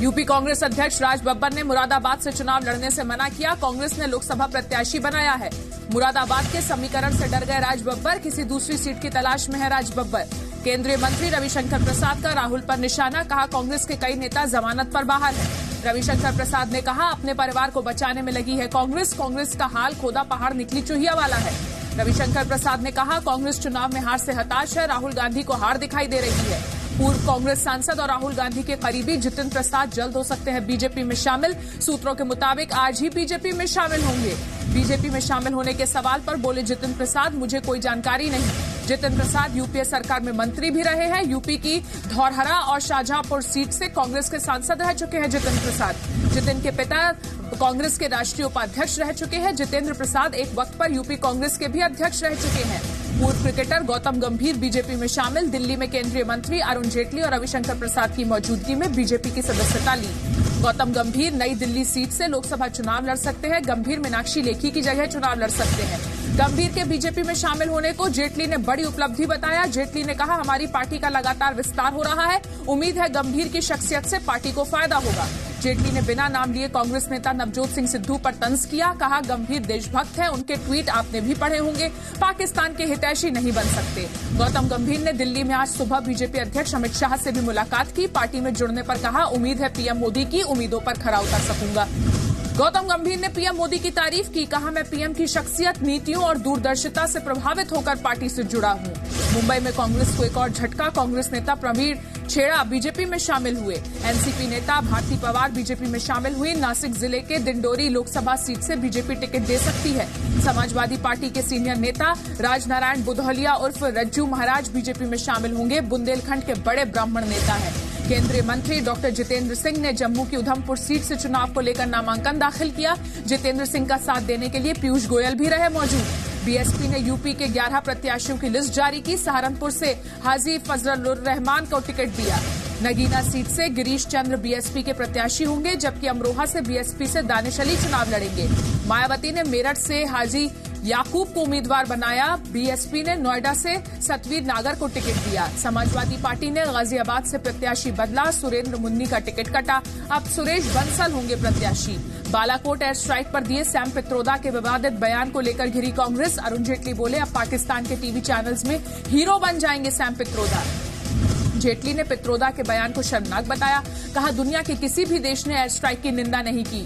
UP Congress अध्यक्ष राज बब्बर ने मुरादाबाद से चुनाव लड़ने से मना किया। कांग्रेस ने लोकसभा प्रत्याशी बनाया है। मुरादाबाद के समीकरण से डर गए राज बब्बर, किसी दूसरी सीट की तलाश में है राज बब्बर। केंद्रीय मंत्री रविशंकर प्रसाद का राहुल पर निशाना, कहा कांग्रेस के कई नेता जमानत पर बाहर हैं। रविशंकर प्रसाद ने कहा अपने परिवार को बचाने में लगी है कांग्रेस का हाल खोदा पहाड़ निकली चूहिया वाला है। रविशंकर प्रसाद ने कहा कांग्रेस चुनाव में हार से हताश है, राहुल गांधी को हार दिखाई दे रही है। पूर्व कांग्रेस सांसद और राहुल गांधी के करीबी जितिन प्रसाद जल्द हो सकते हैं बीजेपी में शामिल। सूत्रों के मुताबिक आज ही बीजेपी में शामिल होंगे। बीजेपी में शामिल होने के सवाल पर बोले जितिन प्रसाद, मुझे कोई जानकारी नहीं। जितिन प्रसाद यूपीए सरकार में मंत्री भी रहे हैं। यूपी की धौरहरा और शाहजहांपुर सीट से कांग्रेस के सांसद रह चुके हैं जितिन प्रसाद। जितिन के पिता कांग्रेस के राष्ट्रीय उपाध्यक्ष रह चुके हैं। जितेंद्र प्रसाद एक वक्त पर यूपी कांग्रेस के भी अध्यक्ष रह चुके हैं। पूर्व क्रिकेटर गौतम गंभीर बीजेपी में शामिल। दिल्ली में केंद्रीय मंत्री अरुण जेटली और रविशंकर प्रसाद की मौजूदगी में बीजेपी की सदस्यता ली। गौतम गंभीर नई दिल्ली सीट से लोकसभा चुनाव लड़ सकते हैं। गंभीर मीनाक्षी लेखी की जगह चुनाव लड़ सकते हैं। गंभीर के बीजेपी में शामिल होने को जेटली ने बड़ी उपलब्धि बताया। जेटली ने कहा हमारी पार्टी का लगातार विस्तार हो रहा है, उम्मीद है गंभीर की शख्सियत से पार्टी को फायदा होगा। जेटली ने बिना नाम लिए कांग्रेस नेता नवजोत सिंह सिद्धू पर तंज किया, कहा गंभीर देशभक्त है, उनके ट्वीट आपने भी पढ़े होंगे, पाकिस्तान के हितैषी नहीं बन सकते। गौतम गंभीर ने दिल्ली में आज सुबह बीजेपी अध्यक्ष अमित शाह से भी मुलाकात की। पार्टी में जुड़ने पर कहा उम्मीद है पीएम मोदी की उम्मीदों पर खरा उतर सकूंगा। गौतम गंभीर ने पीएम मोदी की तारीफ की, कहा मैं पीएम की शख्सियत, नीतियों और दूरदर्शिता से प्रभावित होकर पार्टी से जुड़ा हूं। मुंबई में कांग्रेस को एक और झटका, कांग्रेस नेता प्रवीण छेड़ा बीजेपी में शामिल हुए। एनसीपी नेता भारती पवार बीजेपी में शामिल हुई। नासिक जिले के दिंडोरी लोकसभा सीट से बीजेपी टिकट दे सकती है। समाजवादी पार्टी के सीनियर नेता राजनारायण बुधौलिया उर्फ रज्जू महाराज बीजेपी में शामिल होंगे। बुंदेलखंड के बड़े ब्राह्मण नेता हैं। केंद्रीय मंत्री डॉक्टर जितेंद्र सिंह ने जम्मू की उधमपुर सीट से चुनाव को लेकर नामांकन दाखिल किया। जितेंद्र सिंह का साथ देने के लिए पीयूष गोयल भी रहे मौजूद। बीएसपी ने यूपी के 11 प्रत्याशियों की लिस्ट जारी की। सहारनपुर से हाजी फजलुर रहमान को टिकट दिया। नगीना सीट से गिरीश चंद्र बीएसपी के प्रत्याशी होंगे, जबकि अमरोहा से बीएसपी से दानिश अली चुनाव लड़ेंगे। मायावती ने मेरठ से हाजी याकूब को उम्मीदवार बनाया। बीएसपी ने नोएडा से सतवीर नागर को टिकट दिया। समाजवादी पार्टी ने गाजियाबाद से प्रत्याशी बदला। सुरेंद्र मुन्नी का टिकट कटा, अब सुरेश बंसल होंगे प्रत्याशी। बालाकोट एयर स्ट्राइक पर दिए सैम पित्रोदा के विवादित बयान को लेकर घिरी कांग्रेस। अरुण जेटली बोले अब पाकिस्तान के टीवी चैनल्स में हीरो बन जाएंगे सैम पित्रोदा। जेटली ने पित्रोदा के बयान को शर्मनाक बताया, कहा दुनिया के किसी भी देश ने एयर स्ट्राइक की निंदा नहीं की।